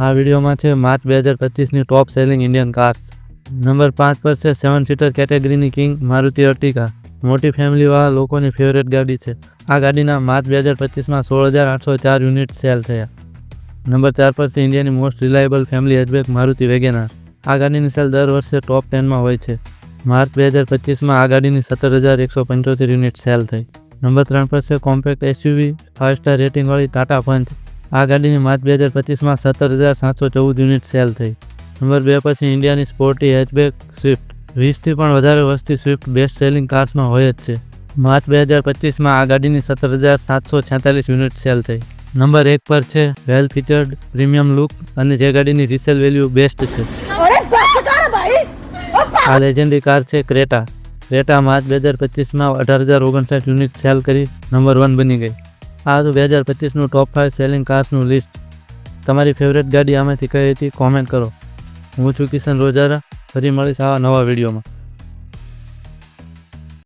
આ વિડીયોમાં છે માર્ચ 2025ની ટોપ સેલિંગ ઇન્ડિયન કાર્સ. નંબર 5 પર છે 7 સીટર કેટેગરીની કિંગ મારુતિ અર્ટિગા. મોટી ફેમિલીવાળા લોકોની ફેવરેટ ગાડી છે. આ ગાડીના માર્ચ 2025માં 16,804 યુનિટ સેલ થયા. નંબર 4 પર છે ઇન્ડિયાની most reliable family hatchback Maruti WagonR. આ ગાડીની સેલ દર વર્ષે ટોપ 10માં હોય છે. માર્ચ 2025માં આ ગાડીની 17,175 યુનિટ સેલ થઈ. નંબર 3 પર છે કોમ્પેક્ટ એસયુવી 5 સ્ટાર રેટિંગવાળી ટાટા પંચ. આ ગાડીની માર્ચ 2025માં 17,714 યુનિટ સેલ થઈ. નંબર 2 પર છે ઇન્ડિયાની સ્પોર્ટી હેચબેક સ્વિફ્ટ. 20થી પણ વધારે વસ્તી સ્વિફ્ટ બેસ્ટ સેલિંગ કાર્સમાં હોય જ છે. માર્ચ 2025માં આ ગાડીની 17,746 યુનિટ સેલ થઈ. નંબર 1 પર છે વેલ ફીચર્ડ પ્રીમિયમ લુક અને જે ગાડીની રિસેલ વેલ્યુ બેસ્ટ છે. આ લેજેન્ડરી કાર છે ક્રેટા. ક્રેટા માર્ચ 2025માં 18,059 યુનિટ સેલ કરી નંબર 1 બની ગઈ. આ હતું 2025નું ટોપ 5 સેલિંગ કાર્સનું લિસ્ટ. તમારી ફેવરેટ ગાડી આમાંથી કઈ હતી કોમેન્ટ કરો. હું છું કિશન રોજારા. ફરી મળીશ આવા નવા વિડીયોમાં.